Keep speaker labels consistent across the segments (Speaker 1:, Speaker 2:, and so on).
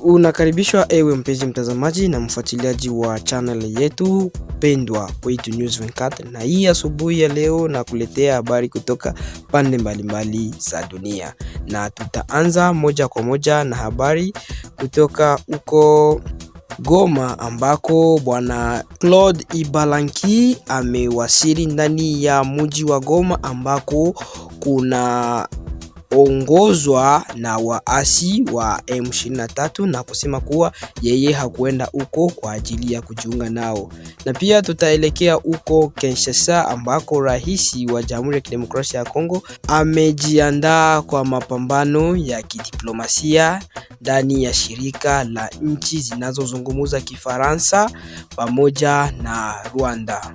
Speaker 1: Unakaribishwa ewe mpenzi mtazamaji na mfuatiliaji wa channel yetu pendwa Kwetu News 24, na hii asubuhi ya leo na kuletea habari kutoka pande mbalimbali za dunia, na tutaanza moja kwa moja na habari kutoka uko Goma ambako bwana Claude Ibalanki amewasili ndani ya mji wa Goma ambako kuna ongozwa na waasi wa M23 na kusema kuwa yeye hakuenda uko kwa ajili ya kujiunga nao. Na pia tutaelekea uko Kinshasa ambako rais wa Jamhuri ya Kidemokrasia ya Kongo amejiandaa kwa mapambano ya kidiplomasia ndani ya shirika la nchi zinazozungumza Kifaransa pamoja na Rwanda.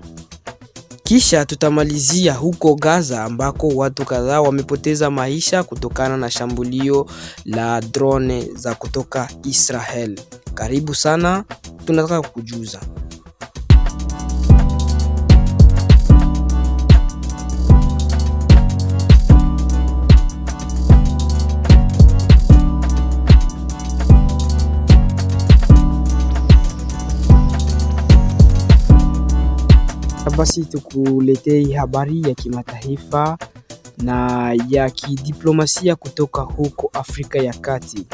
Speaker 1: Kisha tutamalizia huko Gaza ambako watu kadhaa wamepoteza maisha kutokana na shambulio la drone za kutoka Israel. Karibu sana, tunataka kukujuza. Basi tukuletei habari ya kimataifa na ya kidiplomasia kutoka huko Afrika ya Kati.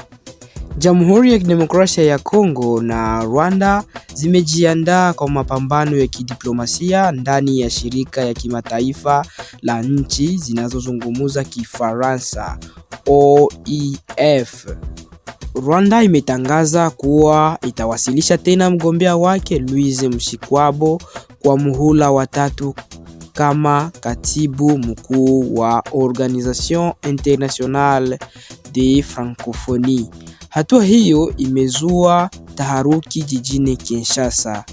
Speaker 1: Jamhuri ya Kidemokrasia ya Kongo na Rwanda zimejiandaa kwa mapambano ya kidiplomasia ndani ya shirika ya kimataifa la nchi zinazozungumza Kifaransa OIF. Rwanda imetangaza kuwa itawasilisha tena mgombea wake Louise Mushikiwabo kwa muhula wa 3 kama katibu mkuu wa Organisation Internationale de Francophonie. Hatua hiyo imezua taharuki jijini Kinshasa,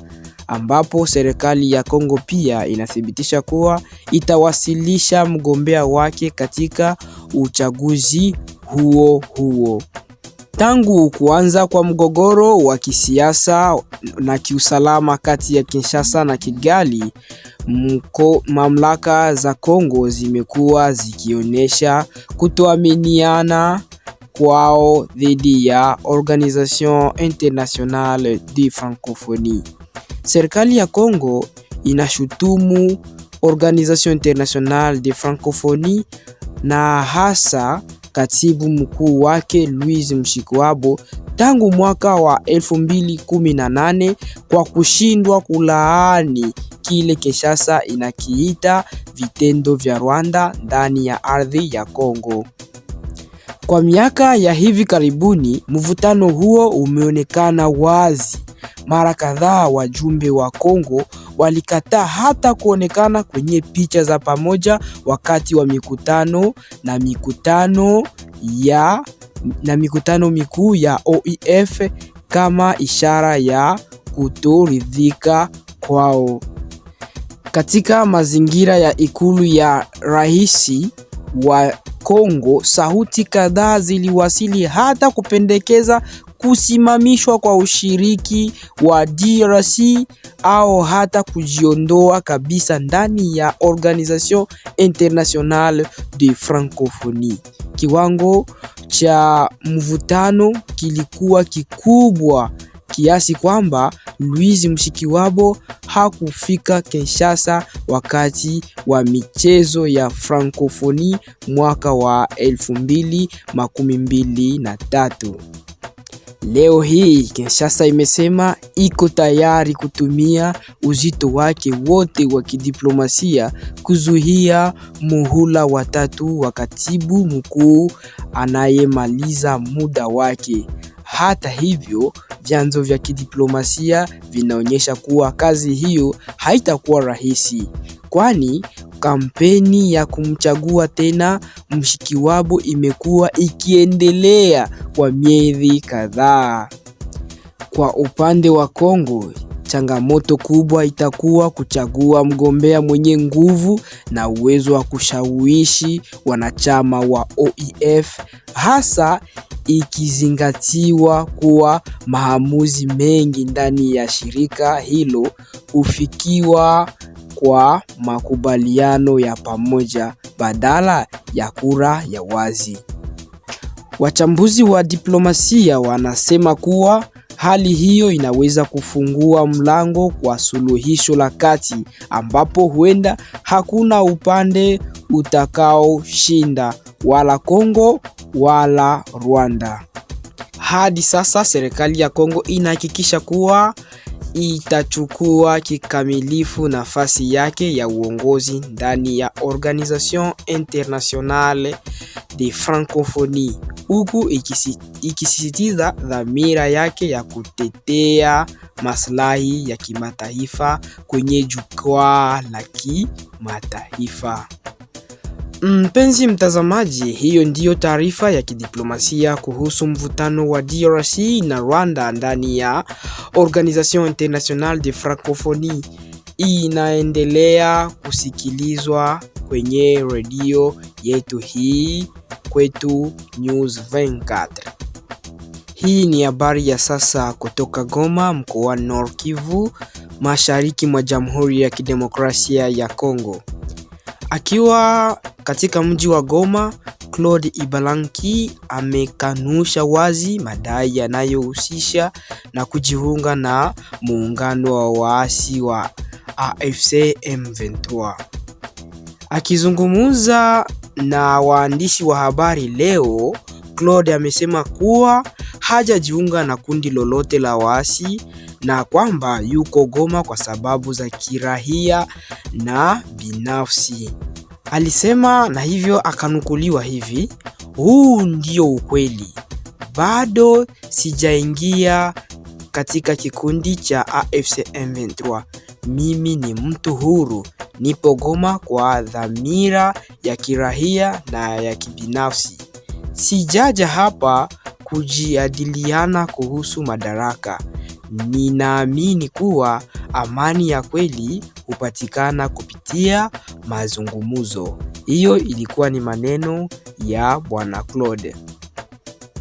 Speaker 1: ambapo serikali ya Kongo pia inathibitisha kuwa itawasilisha mgombea wake katika uchaguzi huo. Tangu kuanza kwa mgogoro wa kisiasa na kiusalama kati ya Kinshasa na Kigali, mamlaka za Kongo zimekuwa zikionyesha kutoaminiana kwao dhidi ya Organisation Internationale de Francophonie. Serikali ya Kongo inashutumu Organisation Internationale de Francophonie na hasa katibu mkuu wake Louise Mushikiwabo tangu mwaka wa 2018 kwa kushindwa kulaani kile Kinshasa inakiita vitendo vya Rwanda ndani ya ardhi ya Kongo. Kwa miaka ya hivi karibuni, mvutano huo umeonekana wazi. Mara kadhaa wajumbe wa Kongo walikataa hata kuonekana kwenye picha za pamoja wakati wa mikutano mikuu ya OIF kama ishara ya kutoridhika kwao. Katika mazingira ya ikulu ya rais wa Kongo, sauti kadhaa ziliwasili hata kupendekeza kusimamishwa kwa ushiriki wa DRC au hata kujiondoa kabisa ndani ya Organisation Internationale de Francophonie. Kiwango cha mvutano kilikuwa kikubwa kiasi kwamba Louise Mushikiwabo hakufika Kinshasa wakati wa michezo ya Francophonie mwaka wa 2023. Leo hii Kinshasa imesema iko tayari kutumia uzito wake wote wa kidiplomasia kuzuia muhula wa 3 wa katibu mkuu anayemaliza muda wake. Hata hivyo, vyanzo vya kidiplomasia vinaonyesha kuwa kazi hiyo haitakuwa rahisi, kwani kampeni ya kumchagua tena Mushikiwabo imekuwa ikiendelea kwa miezi kadhaa. Kwa upande wa Kongo, changamoto kubwa itakuwa kuchagua mgombea mwenye nguvu na uwezo wa kushawishi wanachama wa OIF, hasa ikizingatiwa kuwa maamuzi mengi ndani ya shirika hilo hufikiwa kwa makubaliano ya pamoja badala ya kura ya wazi. Wachambuzi wa diplomasia wanasema kuwa hali hiyo inaweza kufungua mlango kwa suluhisho la kati ambapo huenda hakuna upande utakaoshinda, wala Kongo wala Rwanda. Hadi sasa serikali ya Kongo inahakikisha kuwa itachukua kikamilifu nafasi yake ya uongozi ndani ya Organisation Internationale de Francophonie, huku ikisisitiza dhamira yake ya kutetea maslahi ya kimataifa kwenye jukwaa la kimataifa. Mpenzi mtazamaji, hiyo ndiyo taarifa ya kidiplomasia kuhusu mvutano wa DRC na Rwanda ndani ya Organisation Internationale de Francophonie. Inaendelea kusikilizwa kwenye redio yetu hii Kwetu News 24. Hii ni habari ya sasa kutoka Goma, mkoa Nord Kivu, mashariki mwa Jamhuri ya Kidemokrasia ya Kongo. Akiwa katika mji wa Goma, Claude Ibalanki amekanusha wazi madai yanayohusisha na kujiunga na muungano wa waasi wa AFC M23. Akizungumza na waandishi wa habari leo, Claude amesema kuwa hajajiunga na kundi lolote la waasi na kwamba yuko Goma kwa sababu za kiraia na binafsi. Alisema na hivyo akanukuliwa hivi: "Huu ndio ukweli. Bado sijaingia katika kikundi cha AFC M23. Mimi ni mtu huru. Nipo Goma kwa dhamira ya kiraia na ya kibinafsi. Sijaja hapa kujadiliana kuhusu madaraka. Ninaamini kuwa amani ya kweli hupatikana kupitia mazungumzo." Hiyo ilikuwa ni maneno ya Bwana Claude.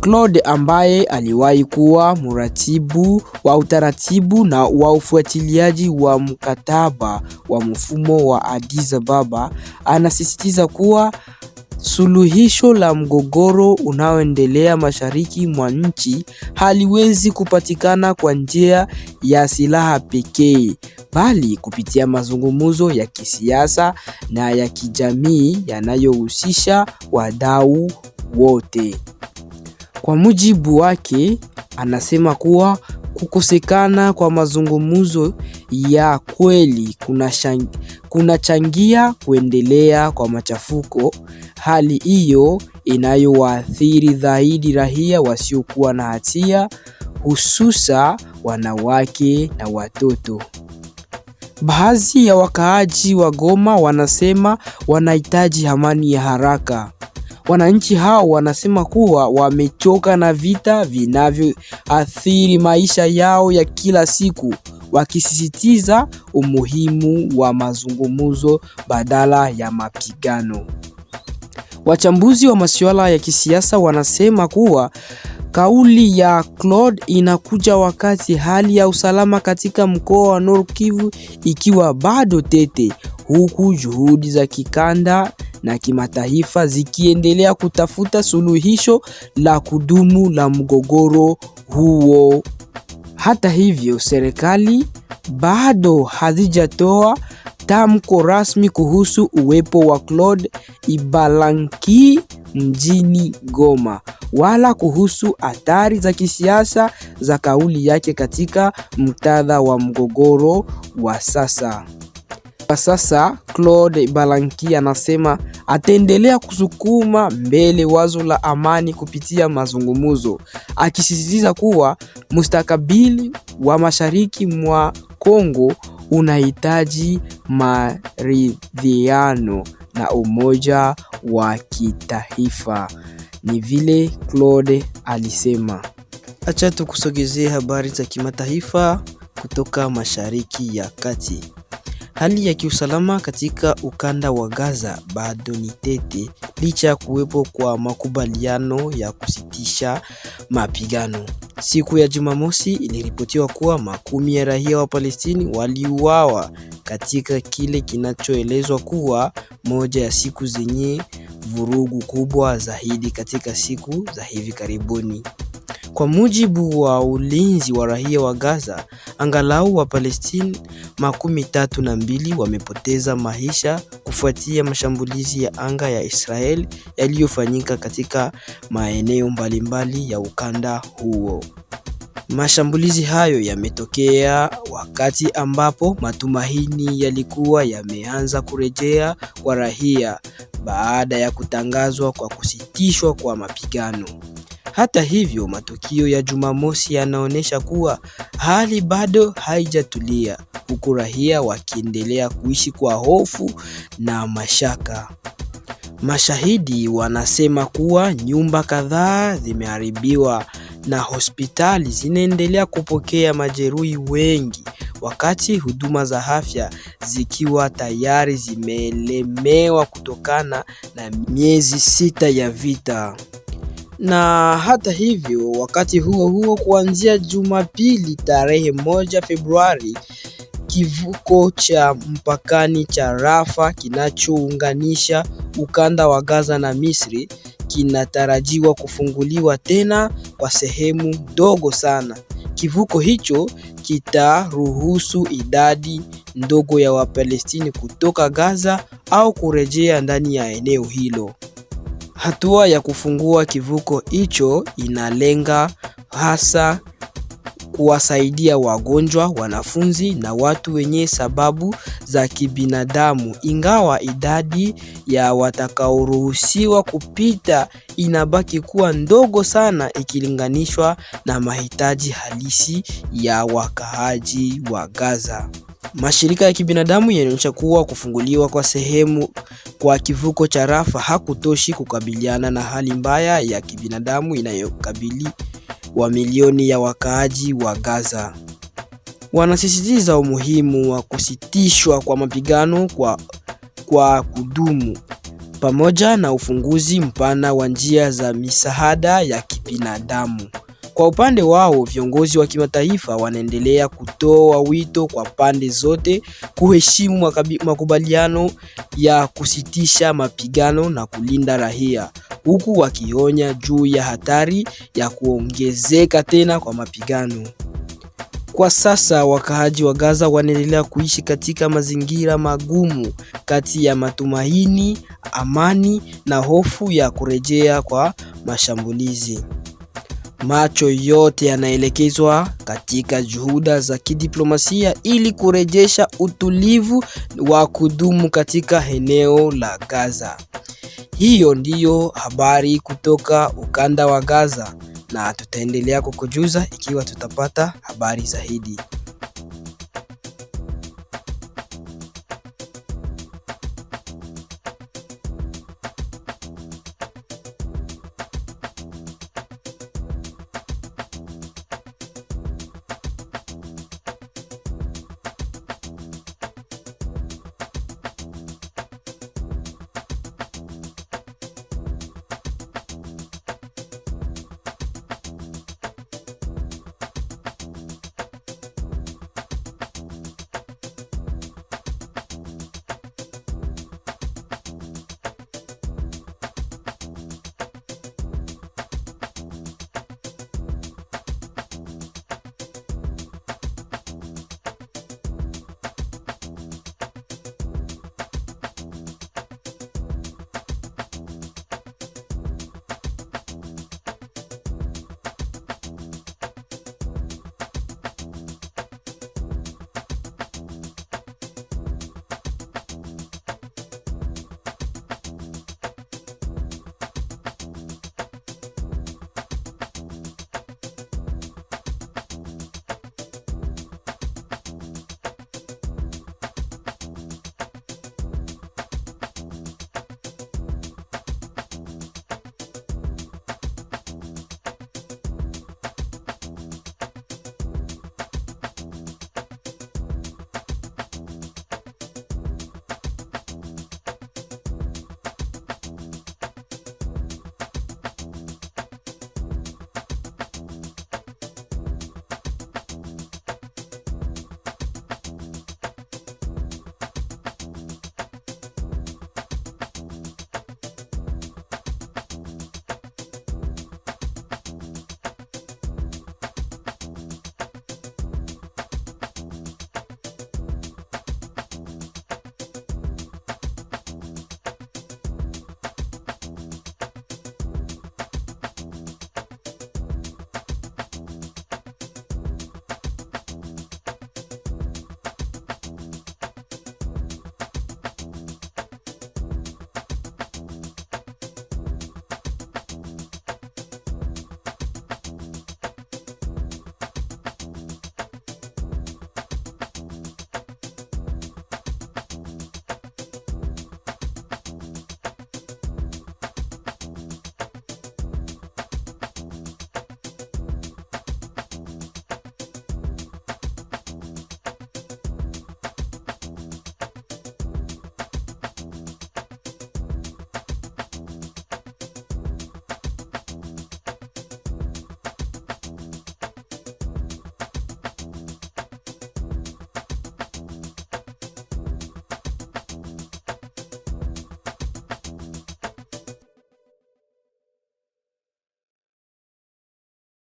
Speaker 1: Claude ambaye aliwahi kuwa mratibu wa utaratibu na wa ufuatiliaji wa mkataba wa mfumo wa Addis Ababa, anasisitiza kuwa suluhisho la mgogoro unaoendelea mashariki mwa nchi haliwezi kupatikana kwa njia ya silaha pekee, bali kupitia mazungumzo ya kisiasa na ya kijamii yanayohusisha wadau wote. Kwa mujibu wake, anasema kuwa kukosekana kwa mazungumzo ya kweli kunachangia kuendelea kwa machafuko. Hali hiyo inayowaathiri zaidi raia wasiokuwa na hatia, hususa wanawake na watoto. Baadhi ya wakaaji wa Goma wanasema wanahitaji amani ya haraka. Wananchi hao wanasema kuwa wamechoka na vita vinavyoathiri maisha yao ya kila siku, wakisisitiza umuhimu wa mazungumzo badala ya mapigano. Wachambuzi wa masuala ya kisiasa wanasema kuwa kauli ya Claude inakuja wakati hali ya usalama katika mkoa wa Nord Kivu ikiwa bado tete, huku juhudi za kikanda na kimataifa zikiendelea kutafuta suluhisho la kudumu la mgogoro huo. Hata hivyo, serikali bado hazijatoa tamko rasmi kuhusu uwepo wa Claude Ibalanki mjini Goma, wala kuhusu athari za kisiasa za kauli yake katika muktadha wa mgogoro wa sasa. Kwa sasa, Claude Ibalanki anasema ataendelea kusukuma mbele wazo la amani kupitia mazungumzo, akisisitiza kuwa mustakabali wa mashariki mwa Kongo unahitaji maridhiano na umoja wa kitaifa. Ni vile Claude alisema. Acha tukusogezee habari za kimataifa kutoka Mashariki ya Kati. Hali ya kiusalama katika ukanda wa Gaza bado ni tete licha ya kuwepo kwa makubaliano ya kusitisha mapigano. Siku ya Jumamosi iliripotiwa kuwa makumi ya raia wa Palestina waliuawa katika kile kinachoelezwa kuwa moja ya siku zenye vurugu kubwa zaidi katika siku za hivi karibuni. Kwa mujibu wa ulinzi wa raia wa Gaza, angalau wa Palestina 32 wamepoteza maisha kufuatia mashambulizi ya anga ya Israel yaliyofanyika katika maeneo mbalimbali ya ukanda huo. Mashambulizi hayo yametokea wakati ambapo matumaini yalikuwa yameanza kurejea kwa raia baada ya kutangazwa kwa kusitishwa kwa mapigano. Hata hivyo, matukio ya Jumamosi yanaonyesha kuwa hali bado haijatulia, huku raia wakiendelea kuishi kwa hofu na mashaka. Mashahidi wanasema kuwa nyumba kadhaa zimeharibiwa na hospitali zinaendelea kupokea majeruhi wengi, wakati huduma za afya zikiwa tayari zimelemewa kutokana na miezi 6 ya vita. Na hata hivyo, wakati huo kuanzia Jumapili tarehe 1 Februari, kivuko cha mpakani cha Rafah kinachounganisha ukanda wa Gaza na Misri kinatarajiwa kufunguliwa tena kwa sehemu ndogo sana. Kivuko hicho kitaruhusu idadi ndogo ya Wapalestina kutoka Gaza au kurejea ndani ya eneo hilo. Hatua ya kufungua kivuko hicho inalenga hasa kuwasaidia wagonjwa, wanafunzi na watu wenye sababu za kibinadamu, ingawa idadi ya watakaoruhusiwa kupita inabaki kuwa ndogo sana ikilinganishwa na mahitaji halisi ya wakaaji wa Gaza. Mashirika ya kibinadamu yanaonyesha kuwa kufunguliwa kwa sehemu kwa kivuko cha Rafah hakutoshi kukabiliana na hali mbaya ya kibinadamu inayokabili mamilioni ya wakaaji wa Gaza. Wanasisitiza umuhimu wa kusitishwa kwa mapigano kwa kudumu pamoja na ufunguzi mpana wa njia za misaada ya kibinadamu. Kwa upande wao, viongozi wa kimataifa wanaendelea kutoa wito kwa pande zote kuheshimu makubaliano ya kusitisha mapigano na kulinda raia, huku wakionya juu ya hatari ya kuongezeka tena kwa mapigano. Kwa sasa wakaaji wa Gaza wanaendelea kuishi katika mazingira magumu kati ya matumaini, amani na hofu ya kurejea kwa mashambulizi. Macho yote yanaelekezwa katika juhudi za kidiplomasia ili kurejesha utulivu wa kudumu katika eneo la Gaza. Hiyo ndiyo habari kutoka ukanda wa Gaza, na tutaendelea kukujuza ikiwa tutapata habari zaidi.